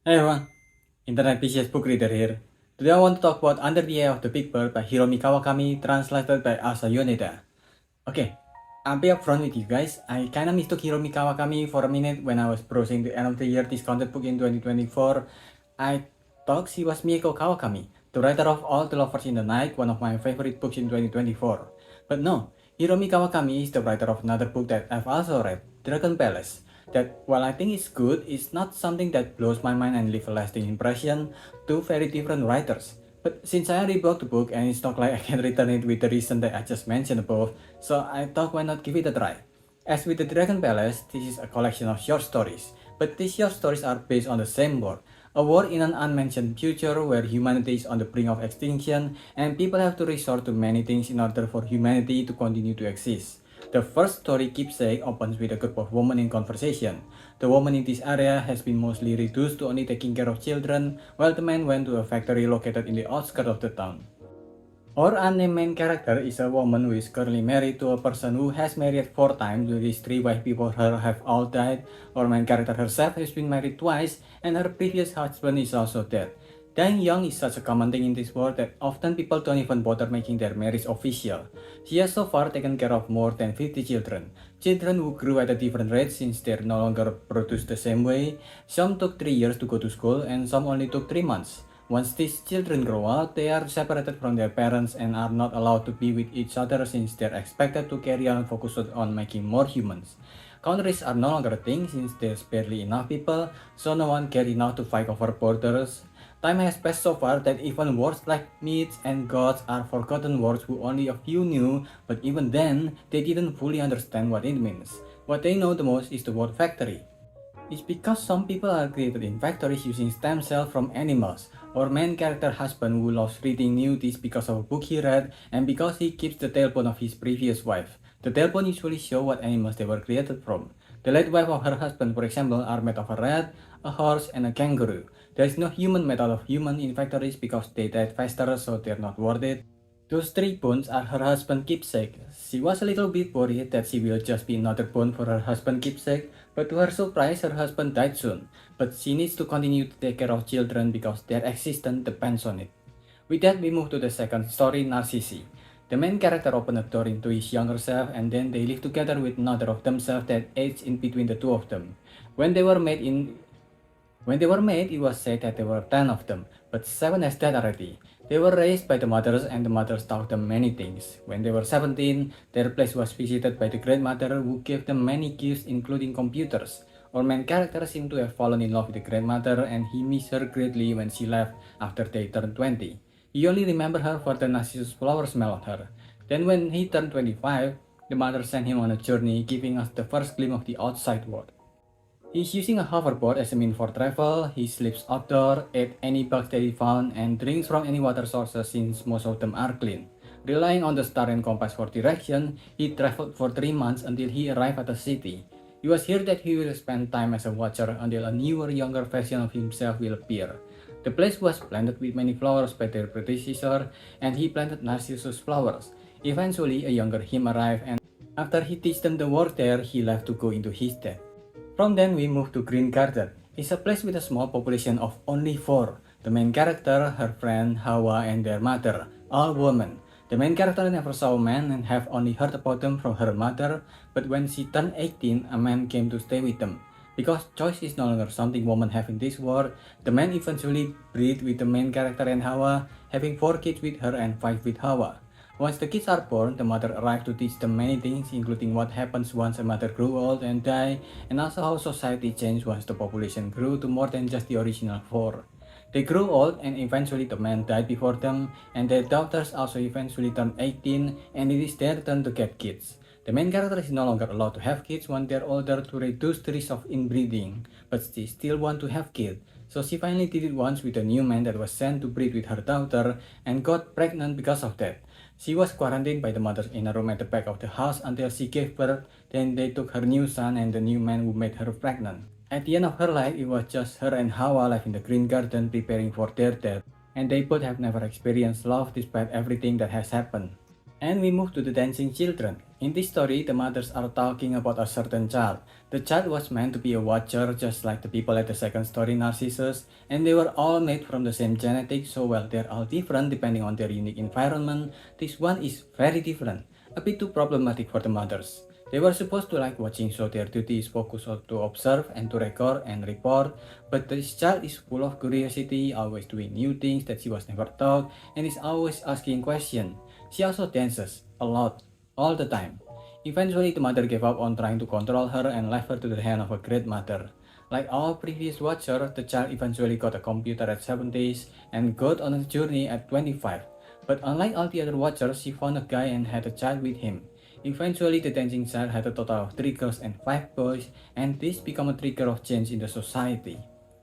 Hey everyone, Internet PCS book reader here. Today I want to talk about Under the Eye of the Big Bird by Hiromi Kawakami, translated by Asa Yoneda. Okay, I'll be upfront with you guys. I kinda mistook Hiromi Kawakami for a minute when I was browsing the end of the year discounted book in 2024. I thought she was Mieko Kawakami, the writer of All the Lovers in the Night, one of my favorite books in 2024. But no, Hiromi Kawakami is the writer of another book that I've also read, Dragon Palace. That while I think it's good, it's not something that blows my mind and leaves a lasting impression. Two very different writers. But since I already bought the book and it's not like I can return it with the reason that I just mentioned above, so I thought why not give it a try. As with the Dragon Palace, this is a collection of short stories, but these short stories are based on the same world, a world in an unmentioned future where humanity is on the brink of extinction and people have to resort to many things in order for humanity to continue to exist. The first story, Keepsake, opens with a group of women in conversation. The woman in this area has been mostly reduced to only taking care of children, while the man went to a factory located in the outskirts of the town. Our unnamed main character is a woman who is currently married to a person who has married 4 times, which three wives before her have all died. Our main character herself has been married twice, and her previous husband is also dead. Dying young is such a common thing in this world that often people don't even bother making their marriage official. She has so far taken care of more than 50 children. Children who grew at a different rate since they're no longer produced the same way. Some took 3 years to go to school and some only took 3 months. Once these children grow up, they are separated from their parents and are not allowed to be with each other since they're expected to carry on focused on making more humans. Countries are no longer a thing since there's barely enough people, so no one cares enough to fight over borders. Time has passed so far that even words like myths and gods are forgotten words who only a few knew, but even then, they didn't fully understand what it means. What they know the most is the word factory. It's because some people are created in factories using stem cells from animals. Our main character husband who loves reading knew this because of a book he read and because he keeps the tailbone of his previous wife. The tailbone usually show what animals they were created from. The late wife of her husband, for example, are made of a rat, a horse, and a kangaroo. There is no human made out of human in factories because they died faster, so they're not worth it. Those 3 bones are her husband's keepsake. She was a little bit worried that she will just be another bone for her husband's keepsake, but to her surprise, her husband died soon. But she needs to continue to take care of children because their existence depends on it. With that, we move to the second story, Narcissi. The main character opened a door into his younger self and then they live together with another of themselves that aged in between the two of them. When they were made in when they were made, it was said that there were 10 of them, but 7 has died already. They were raised by the mothers and the mothers taught them many things. When they were 17, their place was visited by the grandmother who gave them many gifts including computers. Our main character seemed to have fallen in love with the grandmother and he missed her greatly when she left after they turned 20. He only remembered her for the narcissus flower smell on her. Then when he turned 25, the mother sent him on a journey giving us the first glimpse of the outside world. He's using a hoverboard as a means for travel, he sleeps outdoor, eats any bugs that he found, and drinks from any water sources since most of them are clean. Relying on the star and compass for direction, he traveled for 3 months until he arrived at the city. He was here that he will spend time as a watcher until a newer, younger version of himself will appear. The place was planted with many flowers by their predecessor, and he planted narcissus flowers. Eventually, a younger him arrived, and after he teach them the work there, he left to go into his death. From then we move to Green Garden. It's a place with a small population of only 4. The main character, her friend, Hawa, and their mother, all women. The main character never saw a man and have only heard about them from her mother, but when she turned 18, a man came to stay with them. Because choice is no longer something women have in this world, the man eventually breed with the main character and Hawa, having 4 kids with her and 5 with Hawa. Once the kids are born, the mother arrives to teach them many things, including what happens once a mother grew old and died, and also how society changed once the population grew to more than just the original 4. They grew old and eventually the man died before them, and their daughters also eventually turned 18 and it is their turn to get kids. The main character is no longer allowed to have kids when they're older to reduce the risk of inbreeding, but she still want to have kids. So she finally did it once with a new man that was sent to breed with her daughter and got pregnant because of that. She was quarantined by the mother in a room at the back of the house until she gave birth, then they took her new son and the new man who made her pregnant. At the end of her life, it was just her and Hawa left in the green garden preparing for their death, and they both have never experienced love despite everything that has happened. And we move to the dancing children. In this story, the mothers are talking about a certain child. The child was meant to be a watcher, just like the people at the second story Narcissus, and they were all made from the same genetics, so while they're all different depending on their unique environment, this one is very different, a bit too problematic for the mothers. They were supposed to like watching, so their duty is focused on to observe and to record and report, but this child is full of curiosity, always doing new things that she was never taught, and is always asking questions. She also dances a lot, all the time. Eventually, the mother gave up on trying to control her and left her to the hand of a great mother. Like all previous watchers, the child eventually got a computer at 70s and got on a journey at 25. But unlike all the other watchers, she found a guy and had a child with him. Eventually, the dancing child had a total of 3 girls and 5 boys, and this became a trigger of change in the society.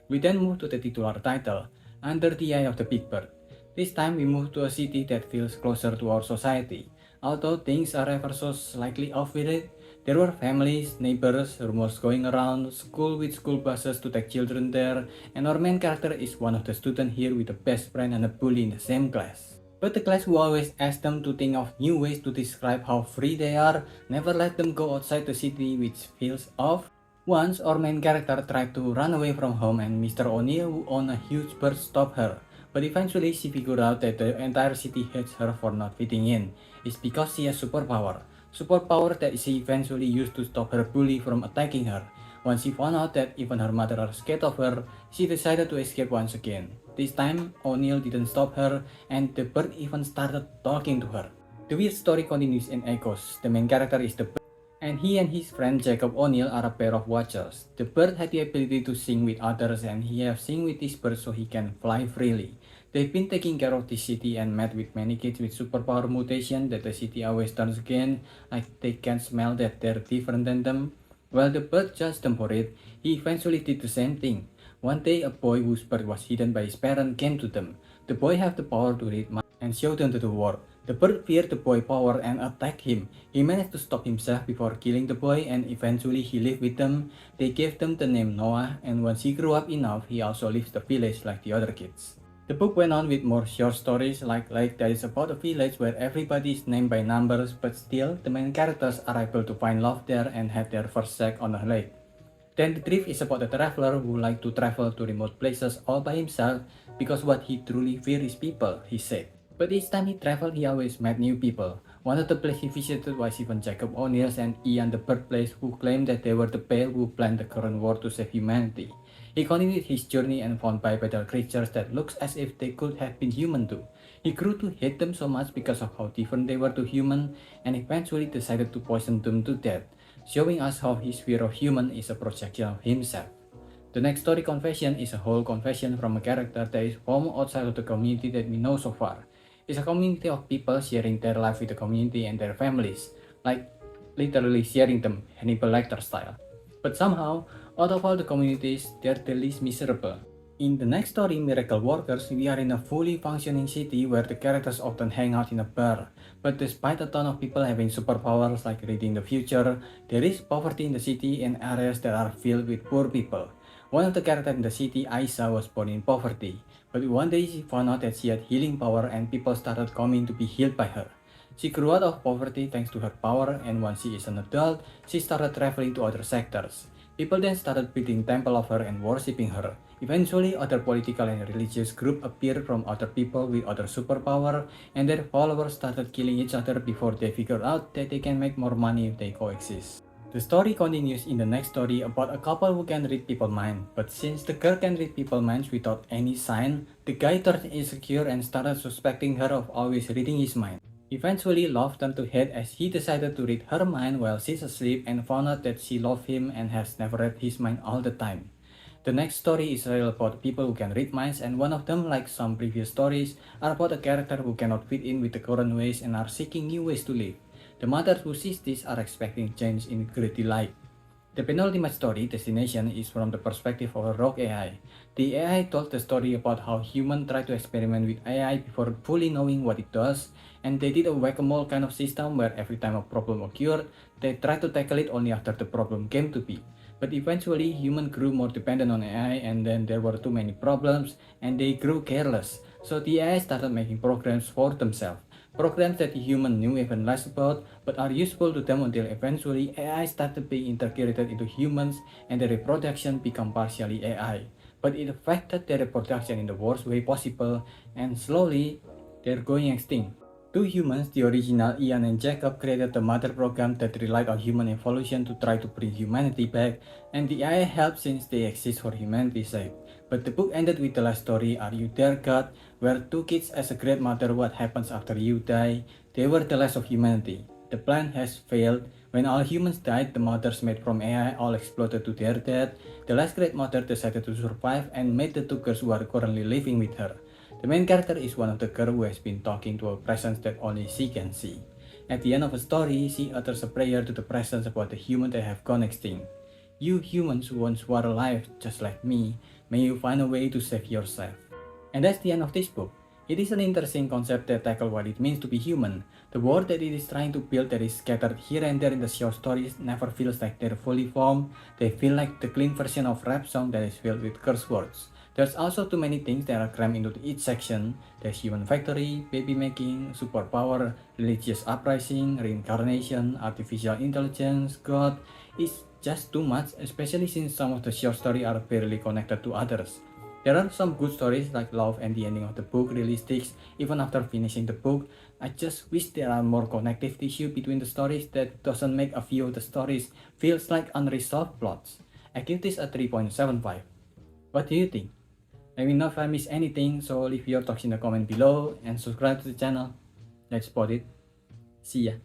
We then move to the titular title, Under the Eye of the Big Bird. This time we move to a city that feels closer to our society. Although things are ever so slightly off with it, there were families, neighbors, rumors going around, school with school buses to take children there, and our main character is one of the students here with a best friend and a bully in the same class. But the class who always asks them to think of new ways to describe how free they are, never let them go outside the city, which feels off. Once our main character tried to run away from home and Mr. O'Neill, who owned a huge bird, stopped her. But eventually she figured out that the entire city hates her for not fitting in. It's because she has superpower. Superpower that she eventually used to stop her bully from attacking her. Once she found out that even her mother are scared of her, she decided to escape once again. This time, O'Neill didn't stop her, and the bird even started talking to her. The weird story continues in echoes. The main character is the bird, and he and his friend Jacob O'Neill are a pair of watchers. The bird had the ability to sing with others, and he has sing with this bird so he can fly freely. They've been taking care of this city and met with many kids with superpower mutation that the city always turns again, like they can smell that they're different than them. While the bird judged them for it, he eventually did the same thing. One day, a boy whose bird was hidden by his parent came to them. The boy had the power to read minds and show them to the world. The bird feared the boy's power and attacked him. He managed to stop himself before killing the boy, and eventually he lived with them. They gave them the name Noah, and once he grew up enough, he also leaves the village like the other kids. The book went on with more short stories like that is about a village where everybody is named by numbers, but still the main characters are able to find love there and have their first sex on a lake. Then the Drift is about a traveler who likes to travel to remote places all by himself because what he truly fears is people, he said. But each time he traveled, he always met new people. One of the places he visited was even Jacob O'Neill's and Ian the birthplace, who claimed that they were the pair who planned the current war to save humanity. He continued his journey and found bipedal creatures that looked as if they could have been human too. He grew to hate them so much because of how different they were to human, and eventually decided to poison them to death, showing us how his fear of human is a projection of himself. The next story, Confession, is a whole confession from a character that is formed outside of the community that we know so far. It's a community of people sharing their life with the community and their families, like literally sharing them Hannibal Lecter style. But somehow, out of all the communities, they're the least miserable. In the next story, Miracle Workers, we are in a fully functioning city where the characters often hang out in a bar. But despite a ton of people having superpowers like reading the future, there is poverty in the city and areas that are filled with poor people. One of the characters in the city, Aisha, was born in poverty, but one day she found out that she had healing power and people started coming to be healed by her. She grew out of poverty thanks to her power, and once she is an adult, she started traveling to other sectors. People then started building temple of her and worshipping her. Eventually, other political and religious groups appeared from other people with other superpower, and their followers started killing each other before they figured out that they can make more money if they coexist. The story continues in the next story about a couple who can read people's minds, but since the girl can read people's minds without any sign, the guy turned insecure and started suspecting her of always reading his mind. Eventually, love turned to hate as he decided to read her mind while she's asleep and found out that she loved him and has never read his mind all the time. The next story is all about people who can read minds, and one of them, like some previous stories, are about a character who cannot fit in with the current ways and are seeking new ways to live. The mothers who sees this are expecting change in great delight. The penultimate story, Destination, is from the perspective of a rogue AI. The AI told the story about how humans try to experiment with AI before fully knowing what it does, and they did a whack-a-mole kind of system where every time a problem occurred, they tried to tackle it only after the problem came to be. But eventually, humans grew more dependent on AI, and then there were too many problems, and they grew careless. So the AI started making programs for themselves. Programs that humans knew even less about, but are useful to them until eventually AI started being integrated into humans and their reproduction become partially AI. But it affected their reproduction in the worst way possible, and slowly they're going extinct. Two humans, the original Ian and Jacob, created a mother program that relied on human evolution to try to bring humanity back, and the AI helped since they exist for humanity's sake. But the book ended with the last story, Are You There, God? Where two kids ask a great mother what happens after you die. They were the last of humanity. The plan has failed. When all humans died, the mothers made from AI all exploded to their death. The last great mother decided to survive and made the two girls who are currently living with her. The main character is one of the girls who has been talking to a presence that only she can see. At the end of the story, she utters a prayer to the presence about the humans that have gone extinct. You humans who once were alive just like me, may you find a way to save yourself. And that's the end of this book. It is an interesting concept that tackles what it means to be human. The world that it is trying to build that is scattered here and there in the short stories never feels like they're fully formed. They feel like the clean version of rap song that is filled with curse words. There's also too many things that are crammed into each section. There's human factory, baby making, superpower, religious uprising, reincarnation, artificial intelligence, God. It's just too much, especially since some of the short stories are barely connected to others. There are some good stories like love and the ending of the book really sticks even after finishing the book. I just wish there are more connective tissue between the stories that doesn't make a few of the stories feels like unresolved plots. I give this a 3.75. What do you think? Let me know if I miss anything, so leave your thoughts in the comment below and subscribe to the channel. That's about it. See ya.